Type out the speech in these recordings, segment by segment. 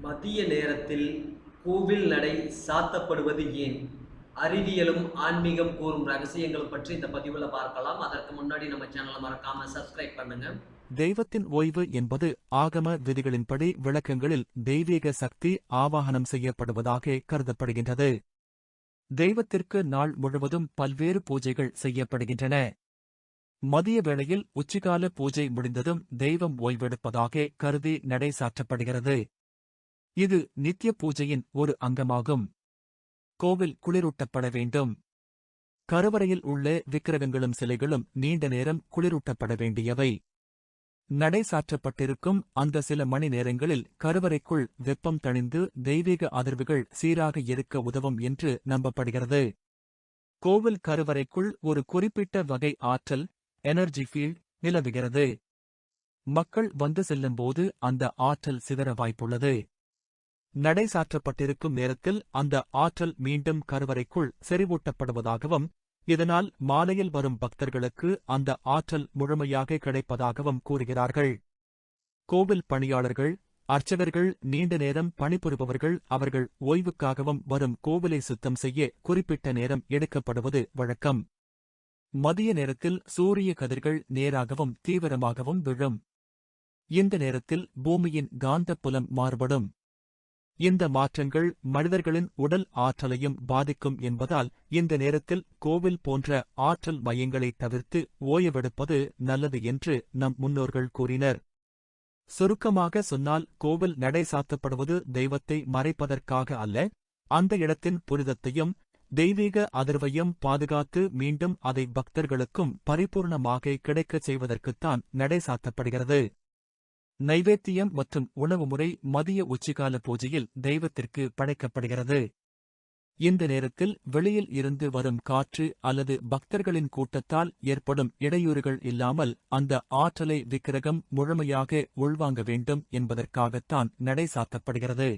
மதிய நேரத்தில் கோவில் நடை சாத்தப்படுவது ஏன்? அறிவியலும் ஆன்மீகம் கூறும் ரகசியங்கள் பற்றி இந்த பதிவுல பார்க்கலாம். அதற்கு முன்னாடி நம்ம சேனலை மறக்காம சப்ஸ்கிரைப் பண்ணுங்க. தெய்வத்தின் ஓய்வு என்பது ஆகம விதிகளின்படி விளக்கங்களில் தெய்வீக சக்தி ஆவாகனம் செய்யப்படுவதாக கருதப்படுகின்றது. தெய்வத்திற்கு நாள் முழுவதும் பல்வேறு பூஜைகள் செய்யப்படுகின்றன. மதிய வேளையில் உச்சிகால பூஜை முடிந்ததும் தெய்வம் ஓய்வெடுப்பதாக கருதி நடை சாற்றப்படுகிறது. இது நித்திய பூஜையின் ஒரு அங்கமாகும். கோவில் குளிரூட்டப்பட வேண்டும். கருவறையில் உள்ள விக்கிரகங்களும் சிலைகளும் நீண்ட நேரம் குளிரூட்டப்பட வேண்டியவை. நடை சாற்றப்பட்டிருக்கும் அந்த சில மணி நேரங்களில் கருவறைக்குள் வெப்பம் தணிந்து தெய்வீக அதிர்வுகள் சீராக இருக்க உதவும் என்று நம்பப்படுகிறது. கோவில் கருவறைக்குள் ஒரு குறிப்பிட்ட வகை ஆற்றல், எனர்ஜி ஃபீல்ட், நிலவுகிறது. மக்கள் வந்து செல்லும்போது அந்த ஆற்றல் சிதற வாய்ப்புள்ளது. நடை சாற்றப்பட்டிருக்கும் நேரத்தில் அந்த ஆற்றல் மீண்டும் கருவறைக்குள் செறிவூட்டப்படுவதாகவும், இதனால் மாலையில் வரும் பக்தர்களுக்கு அந்த ஆற்றல் முழுமையாக கிடைப்பதாகவும் கூறுகிறார்கள். கோவில் பணியாளர்கள், அர்ச்சகர்கள், நீண்ட நேரம் பணிபுரிபவர்கள் அவர்கள் ஓய்வுக்காகவும் வரும் கோவிலை சுத்தம் செய்ய குறிப்பிட்ட நேரம் எடுக்கப்படுவது வழக்கம். மதிய நேரத்தில் சூரிய கதிர்கள் நேராகவும் தீவிரமாகவும் விழும். இந்த நேரத்தில் பூமியின் காந்தப்புலம் மாறுபடும். இந்த மாற்றங்கள் மனிதர்களின் உடல் ஆற்றலையும் பாதிக்கும் என்பதால் இந்த நேரத்தில் கோவில் போன்ற ஆற்றல் மையங்களை தவிர்த்து ஓய்வெடுப்பது நல்லது என்று நம் முன்னோர்கள் கூறினர். சுருக்கமாக சொன்னால் கோவில் நடை சாத்தப்படுவது தெய்வத்தை மறைப்பதற்காக அல்ல, அந்த இடத்தின் புனிதத்தையும் தெய்வீக அதிர்வையும் பாதுகாத்து மீண்டும் அதை பக்தர்களுக்கும் பரிபூர்ணமாக கிடைக்கச் செய்வதற்குத்தான் நடை சாத்தப்படுகிறது. நைவேத்தியம் மற்றும் உணவு முறை மதிய உச்சிகால பூஜையில் தெய்வத்திற்கு படைக்கப்படுகிறது. இந்த நேரத்தில் வெளியில் இருந்து வரும் காற்று அல்லது பக்தர்களின் கூட்டத்தால் ஏற்படும் இடையூறுகள் இல்லாமல் அந்த ஆற்றலை விக்கிரகம் முழுமையாக உள்வாங்க வேண்டும் என்பதற்காகத்தான் நடை சாத்தப்படுகிறது.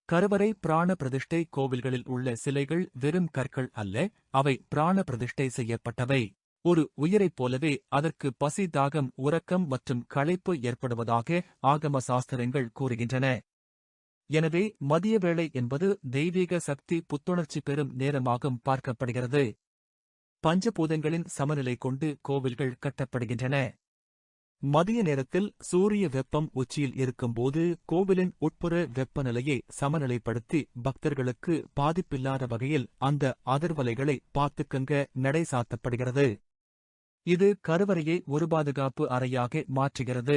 கருவறை பிராண பிரதிஷ்டை கோவில்களில் உள்ள சிலைகள் வெறும் கற்கள் அல்ல, அவை பிராண பிரதிஷ்டை செய்யப்பட்டவை. ஒரு உயிரைப் போலவே அதற்கு பசி, தாகம், உறக்கம் மற்றும் களைப்பு ஏற்படுவதாக ஆகம சாஸ்திரங்கள் கூறுகின்றன. எனவே மதிய வேளை என்பது தெய்வீக சக்தி புத்துணர்ச்சி பெறும் நேரமாகவும் பார்க்கப்படுகிறது. பஞ்சபூதங்களின் சமநிலை கொண்டு கோவில்கள் கட்டப்படுகின்றன. மதிய நேரத்தில் சூரிய வெப்பம் உச்சியில் இருக்கும்போது கோவிலின் உட்புற வெப்பநிலையை சமநிலைப்படுத்தி பக்தர்களுக்கு பாதிப்பில்லாத வகையில் அந்த அதிர்வலைகளை பார்த்துக்கங்க நடை சாத்தப்படுகிறது. இது கருவறையை ஒரு பாதுகாப்பு அறையாக மாற்றுகிறது.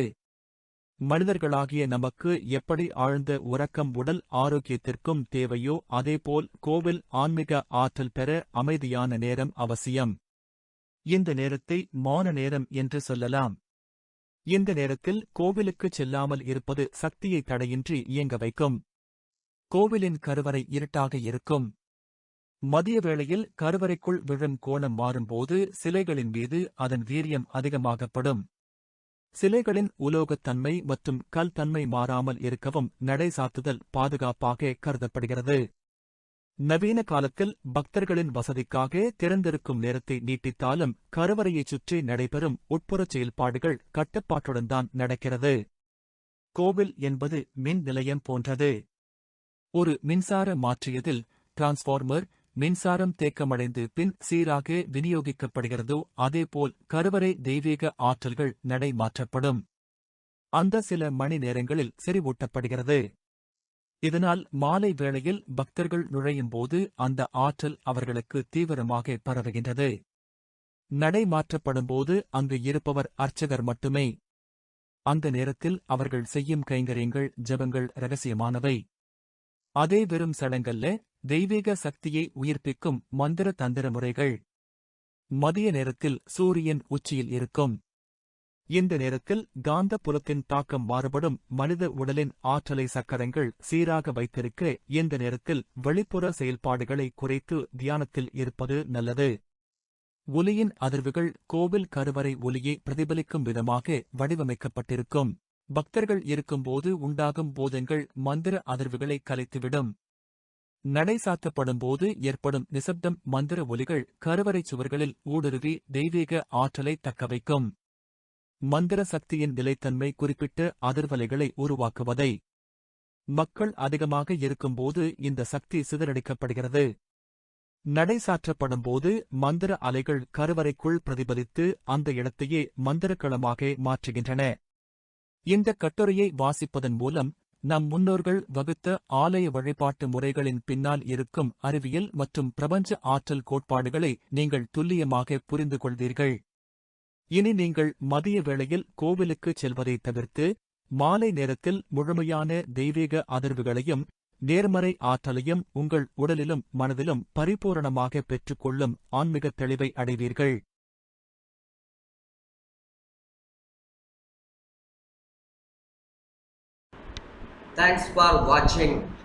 மனிதர்களாகிய நமக்கு எப்படி ஆழ்ந்த உறக்கம் உடல் ஆரோக்கியத்திற்கும் தேவையோ அதேபோல் கோவில் ஆன்மீக ஆற்றல் பெற அமைதியான நேரம் அவசியம். இந்த நேரத்தை மௌன நேரம் என்று சொல்லலாம். இந்த நேரத்தில் கோவிலுக்குச் செல்லாமல் இருப்பது சக்தியை தடையின்றி இயங்க வைக்கும். கோவிலின் கருவறை இருட்டாக இருக்கும். மதிய வேளையில் கருவறைக்குள் விழும் கோணம் மாறும்போது சிலைகளின் மீது அதன் வீரியம் அதிகமாகப்படும். சிலைகளின் உலோகத்தன்மை மற்றும் கல் தன்மை மாறாமல் இருக்கவும் நடை சாத்துதல் பாதுகாப்பாக கருதப்படுகிறது. நவீன காலத்தில் பக்தர்களின் வசதிக்காக திறந்திருக்கும் நேரத்தை நீட்டித்தாலும் கருவறையைச் சுற்றி நடைபெறும் உட்புறச் செயல்பாடுகள் கட்டுப்பாட்டுடன் தான் நடக்கிறது. கோவில் என்பது மின் நிலையம் போன்றது. ஒரு மின்சார மாற்றியதில் டிரான்ஸ்ஃபார்மர் மின்சாரம் தேக்கமடைந்து பின் சீராக விநியோகிக்கப்படுகிறதோ அதேபோல் கருவறை தெய்வீக ஆற்றல்கள் நடை மாற்றப்படும். அந்த சில மணி நேரங்களில் செறிவூட்டப்படுகிறது. இதனால் மாலை வேளையில் பக்தர்கள் நுழையும்போது அந்த ஆற்றல் அவர்களுக்கு தீவிரமாக பரவுகின்றது. நடை மாற்றப்படும்போது அங்கு இருப்பவர் அர்ச்சகர் மட்டுமே. அந்த நேரத்தில் அவர்கள் செய்யும் கைங்கரியங்கள் ஜெபங்கள் இரகசியமானவை. அதே வெறும் சடங்கல்ல, தெய்வீக சக்தியை உயிர்ப்பிக்கும் மந்திர தந்திர முறைகள். மதிய நேரத்தில் சூரியன் உச்சியில் இருக்கும். இந்த நேரத்தில் காந்த புலத்தின் தாக்கம் மாறுபடும். மனித உடலின் ஆற்றலை சக்கரங்கள் சீராக வைத்திருக்க இந்த நேரத்தில் வெளிப்புற செயல்பாடுகளை குறைத்து தியானத்தில் இருப்பது நல்லது. ஒலியின் அதிர்வுகள் கோவில் கருவறை ஒலியை பிரதிபலிக்கும் விதமாக வடிவமைக்கப்பட்டிருக்கும். பக்தர்கள் இருக்கும்போது உண்டாகும் போதங்கள் மந்திர அதிர்வுகளை கலைத்துவிடும். நடை சாத்தப்படும்போது ஏற்படும் நிசப்தம் மந்திர ஒலிகள் கருவறை சுவர்களில் ஊடுருவி தெய்வீக ஆற்றலை தக்கவைக்கும். மந்திர சக்தியின் நிலைத்தன்மை குறிப்பிட்ட அதிர்வலைகளை உருவாக்குவதை மக்கள் அதிகமாக இருக்கும்போது இந்த சக்தி சிதறடிக்கப்படுகிறது. நடை சாற்றப்படும் போது மந்திர அலைகள் கருவறைக்குள் பிரதிபலித்து அந்த இடத்தையே மந்திரக்களமாக மாற்றுகின்றன. இந்த கட்டுரையை வாசிப்பதன் மூலம் நம் முன்னோர்கள் வகுத்த ஆலய வழிபாட்டு முறைகளின் பின்னால் இருக்கும் அறிவியல் மற்றும் பிரபஞ்ச ஆற்றல் கோட்பாடுகளை நீங்கள் துல்லியமாக புரிந்து கொள்வீர்கள். இனி நீங்கள் மதிய வேளையில் கோவிலுக்குச் செல்வதைத் தவிர்த்து மாலை நேரத்தில் முழுமையான தெய்வீக அதிர்வுகளையும் நேர்மறை ஆற்றலையும் உங்கள் உடலிலும் மனதிலும் பரிபூரணமாக பெற்றுக்கொள்ளும் ஆன்மீகத் தெளிவை அடைவீர்கள். Thanks for watching.